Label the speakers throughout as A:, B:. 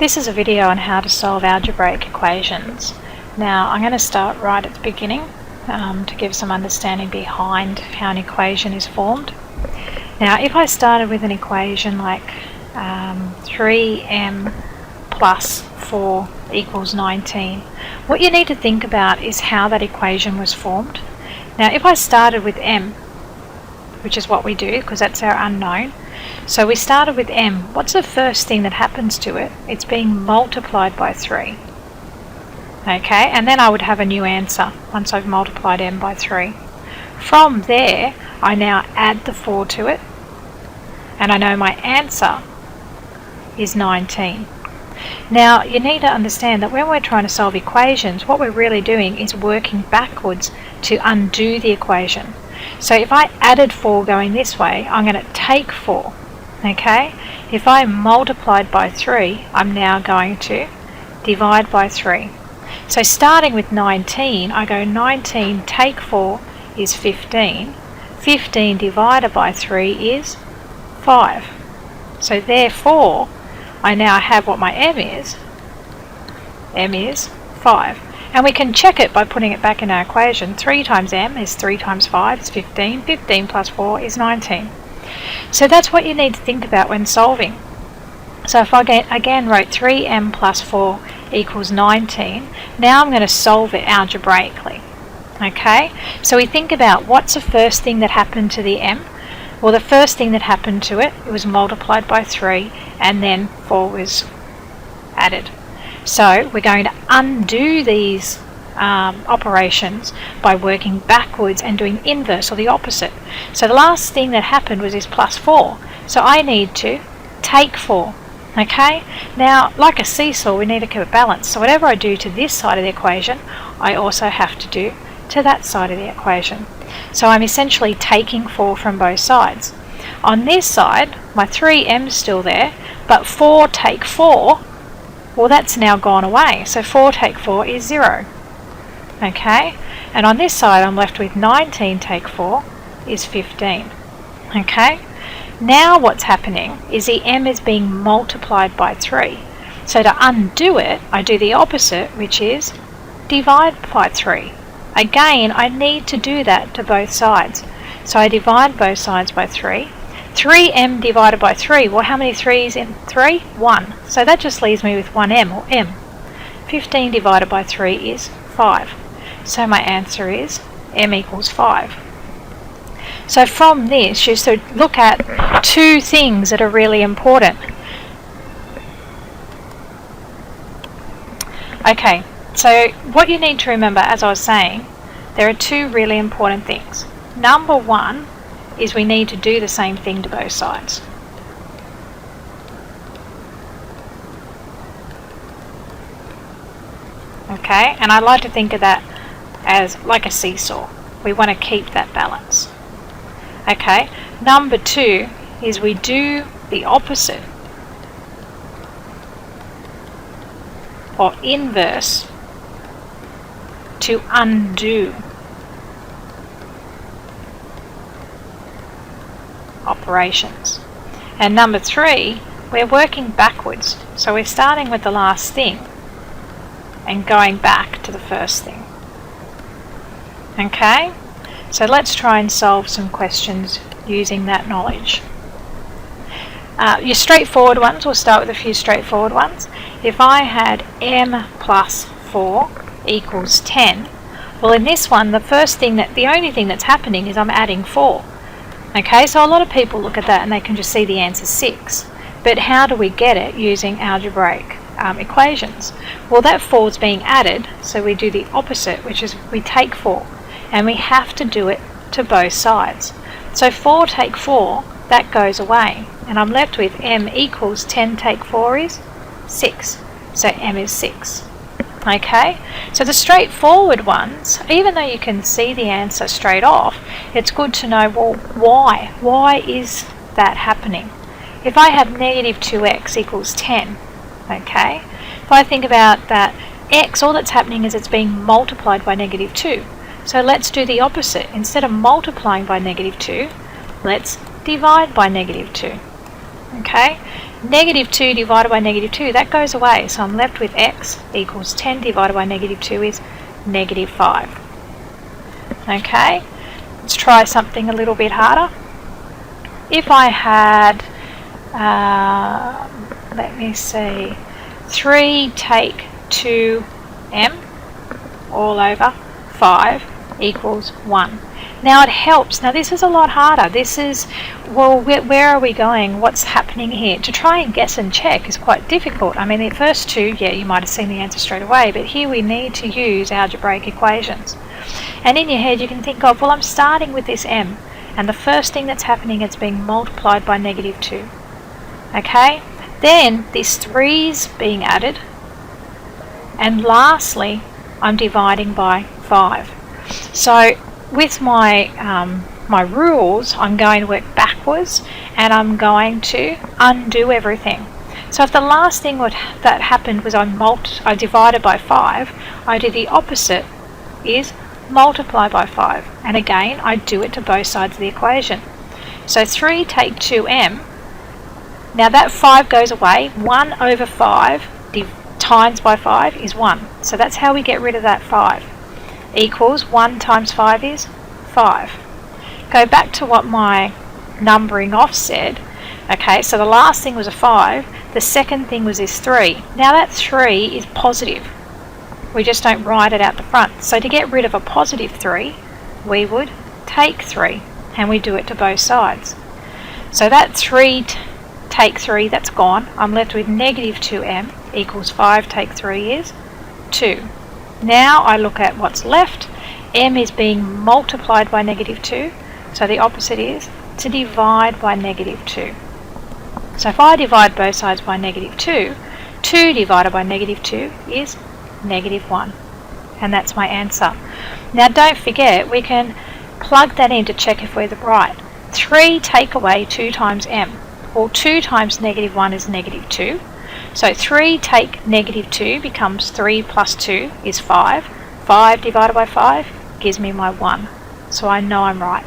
A: This is a video on how to solve algebraic equations. Now I'm going to start right at the beginning to give some understanding behind how an equation is formed. Now if I started with an equation like 3m plus 4 equals 19, what you need to think about is how that equation was formed. Now if I started with m, which is what we do because that's our unknown, so we started with m. What's the first thing that happens to it? It's being multiplied by 3. Okay, and then I would have a new answer once I've multiplied m by 3. From there, I now add the 4 to it, and I know my answer is 19. Now, you need to understand that when we're trying to solve equations, what we're really doing is working backwards to undo the equation. So if I added 4 going this way, I'm going to take 4. Okay? If I multiplied by 3, I'm now going to divide by 3. So starting with 19, I go 19 take 4 is 15. 15 divided by 3 is 5. So therefore, I now have what my m is. M is 5. And we can check it by putting it back in our equation. 3 times m is 3 times 5 is 15. 15 plus 4 is 19. So that's what you need to think about when solving. So if I again wrote 3m plus 4 equals 19, now I'm going to solve it algebraically. Okay? So we think about what's the first thing that happened to the m? Well, the first thing that happened to it was multiplied by 3 and then 4 was added. So we're going to undo these operations by working backwards and doing inverse or the opposite. So the last thing that happened was this plus 4. So I need to take 4. Okay? Now, like a seesaw, we need to keep it balanced. So whatever I do to this side of the equation, I also have to do to that side of the equation. So I'm essentially taking 4 from both sides. On this side, my 3m is still there, but 4 take 4, well, that's now gone away. So 4 take 4 is 0. Okay? And on this side, I'm left with 19 take 4 is 15. Okay? Now what's happening is the m is being multiplied by 3. So to undo it, I do the opposite, which is divide by 3. Again, I need to do that to both sides. So I divide both sides by 3. 3m divided by 3. Well, how many 3's in 3? 1. So that just leaves me with 1m, or m. 15 divided by 3 is 5. So my answer is m equals 5. So from this, you should look at two things that are really important. Okay, so what you need to remember, as I was saying, there are two really important things. Number one is we need to do the same thing to both sides. Okay, and I like to think of that as like a seesaw. We want to keep that balance. Okay, number two is we do the opposite or inverse to undo operations. And number three, we're working backwards. So we're starting with the last thing and going back to the first thing. Okay? So let's try and solve some questions using that knowledge. Your straightforward ones, we'll start with a few straightforward ones. If I had m plus 4 equals 10, well in this one the only thing that's happening is I'm adding 4. Okay, so a lot of people look at that and they can just see the answer 6. But how do we get it using algebraic equations? Well, that 4 is being added, so we do the opposite, which is we take 4. And we have to do it to both sides. So 4 take 4, that goes away. And I'm left with m equals 10 take 4 is 6. So m is 6. Okay, so the straightforward ones, even though you can see the answer straight off, it's good to know, well, why? Why is that happening? If I have negative 2x equals 10, okay, if I think about that x, all that's happening is it's being multiplied by negative 2. So let's do the opposite. Instead of multiplying by negative 2, let's divide by negative 2. Okay, negative 2 divided by negative 2, that goes away, so I'm left with x equals 10 divided by negative 2 is negative 5. Okay, let's try something a little bit harder. If I had, let me see, 3 take 2m all over 5 equals 1. Now it helps. Now this is a lot harder. This is, well, where are we going? What's happening here? To try and guess and check is quite difficult. I mean, the first two, yeah, you might have seen the answer straight away, but here we need to use algebraic equations. And in your head you can think of, well, I'm starting with this m, and the first thing that's happening is being multiplied by negative 2. Okay? Then this 3's being added, and lastly, I'm dividing by 5. So with my my rules, I'm going to work backwards and I'm going to undo everything. So if the last thing that happened was I divided by 5, I do the opposite, is multiply by 5. And again, I do it to both sides of the equation. So 3 take 2m. Now that 5 goes away. 1 over 5 times by 5 is 1. So that's how we get rid of that 5. Equals 1 times 5 is 5. Go back to what my numbering off said. Okay, so the last thing was a 5, the second thing was this 3. Now that 3 is positive. We just don't write it out the front. So to get rid of a positive 3, we would take 3, and we do it to both sides. So that 3 take 3, that's gone. I'm left with negative 2m equals 5 take 3 is 2. Now I look at what's left. M is being multiplied by negative 2, so the opposite is to divide by negative 2. So if I divide both sides by negative 2, 2 divided by negative 2 is negative 1. And that's my answer. Now don't forget, we can plug that in to check if we're right. 3 take away 2 times m. Well, 2 times negative 1 is negative 2. So 3 take negative 2 becomes 3 plus 2 is 5. 5 divided by 5 gives me my 1. So I know I'm right.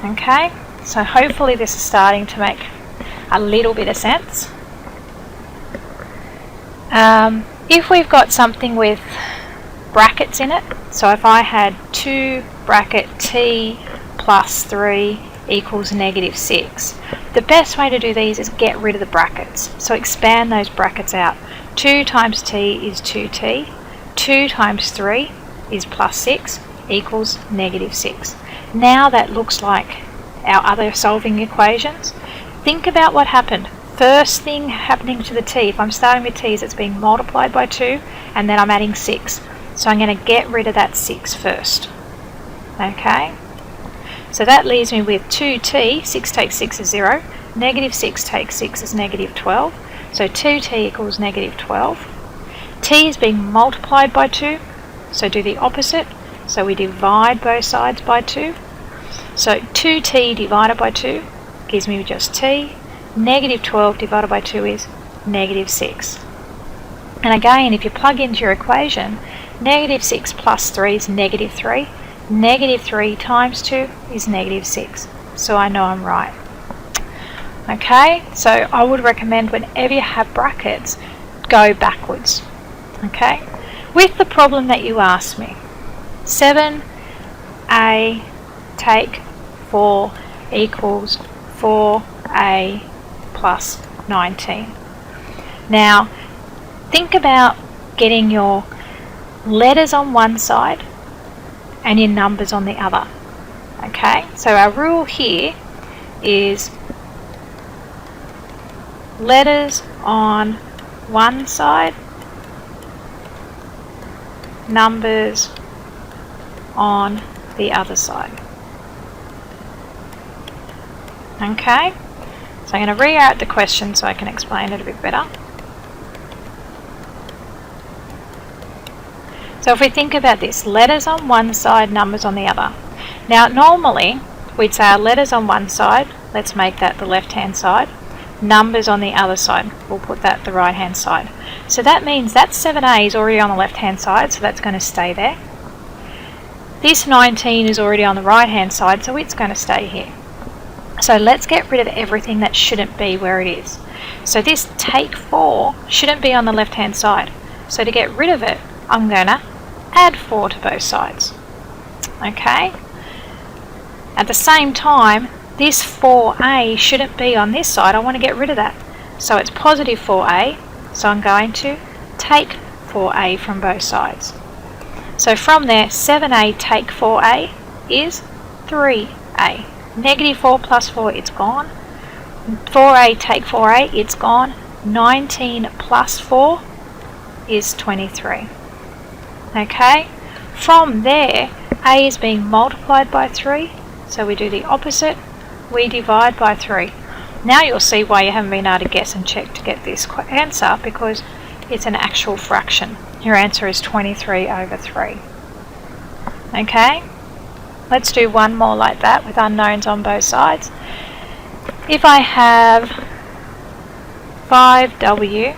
A: Okay, so hopefully this is starting to make a little bit of sense. If we've got something with brackets in it, so if I had 2 bracket t plus 3 equals negative 6. The best way to do these is get rid of the brackets. So expand those brackets out. 2 times t is 2t. 2 times 3 is plus 6 equals negative 6. Now that looks like our other solving equations. Think about what happened. First thing happening to the t, if I'm starting with t, is it's being multiplied by 2 and then I'm adding 6. So I'm going to get rid of that 6 first. Okay? So that leaves me with 2t, 6 take 6 is 0, negative 6 take 6 is negative 12, so 2t equals negative 12. T is being multiplied by 2, so do the opposite, so we divide both sides by 2. So 2t divided by 2 gives me just t, negative 12 divided by 2 is negative 6. And again, if you plug into your equation, negative 6 plus 3 is negative 3. Negative 3 times 2 is negative 6. So I know I'm right. Okay, so I would recommend whenever you have brackets, go backwards. Okay, with the problem that you asked me, 7a take 4 equals 4a plus 19. Now, think about getting your letters on one side and your numbers on the other. Okay, so our rule here is letters on one side, numbers on the other side. Okay, so I'm going to rewrite the question so I can explain it a bit better. So if we think about this, letters on one side, numbers on the other. Now normally we'd say our letters on one side, let's make that the left hand side, numbers on the other side, we'll put that the right hand side. So that means that 7a is already on the left hand side, so that's going to stay there. This 19 is already on the right hand side, so it's going to stay here. So let's get rid of everything that shouldn't be where it is. So this take 4 shouldn't be on the left hand side. So to get rid of it, I'm going to add 4 to both sides. Okay? At the same time, this 4a shouldn't be on this side. I want to get rid of that. So it's positive 4a, so I'm going to take 4a from both sides. So from there, 7a take 4a is 3a. Negative 4 plus 4, it's gone. 4a take 4a, it's gone. 19 plus 4 is 23. Okay? From there, a is being multiplied by 3, so we do the opposite. We divide by 3. Now you'll see why you haven't been able to guess and check to get this answer, because it's an actual fraction. Your answer is 23 over 3. Okay? Let's do one more like that with unknowns on both sides. If I have 5w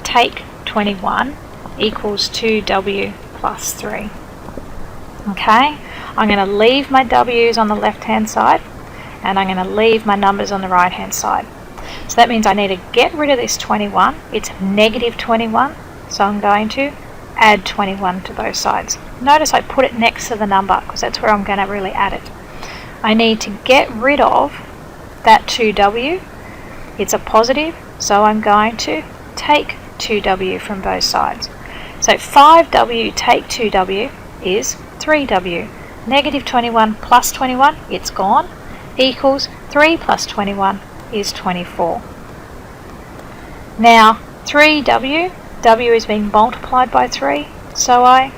A: take 21 equals 2w plus 3. Okay? I'm going to leave my w's on the left hand side, and I'm going to leave my numbers on the right hand side. So that means I need to get rid of this 21. It's negative 21, so I'm going to add 21 to both sides. Notice I put it next to the number because that's where I'm going to really add it. I need to get rid of that 2w. It's a positive, so I'm going to take 2w from both sides. So 5w take 2w is 3w. Negative 21 plus 21, it's gone, equals 3 plus 21 is 24. Now 3w, w is being multiplied by 3, so I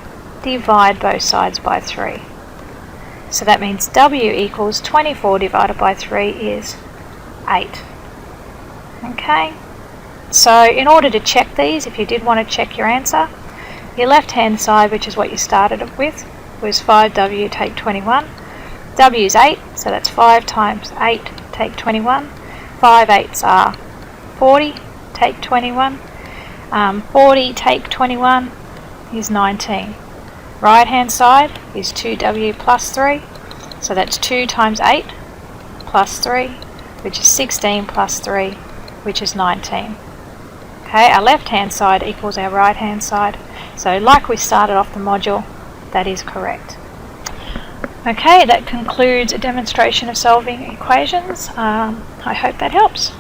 A: divide both sides by 3. So that means w equals 24 divided by 3 is 8. Okay, so in order to check these, if you did want to check your answer, your left hand side, which is what you started with, was 5w take 21. W is 8, so that's 5 times 8 take 21. 5 8s are 40 take 21. 40 take 21 is 19. Right hand side is 2w plus 3, so that's 2 times 8 plus 3, which is 16 plus 3, which is 19. Okay, our left hand side equals our right hand side, so like we started off the module, that is correct. Okay, that concludes a demonstration of solving equations. I hope that helps.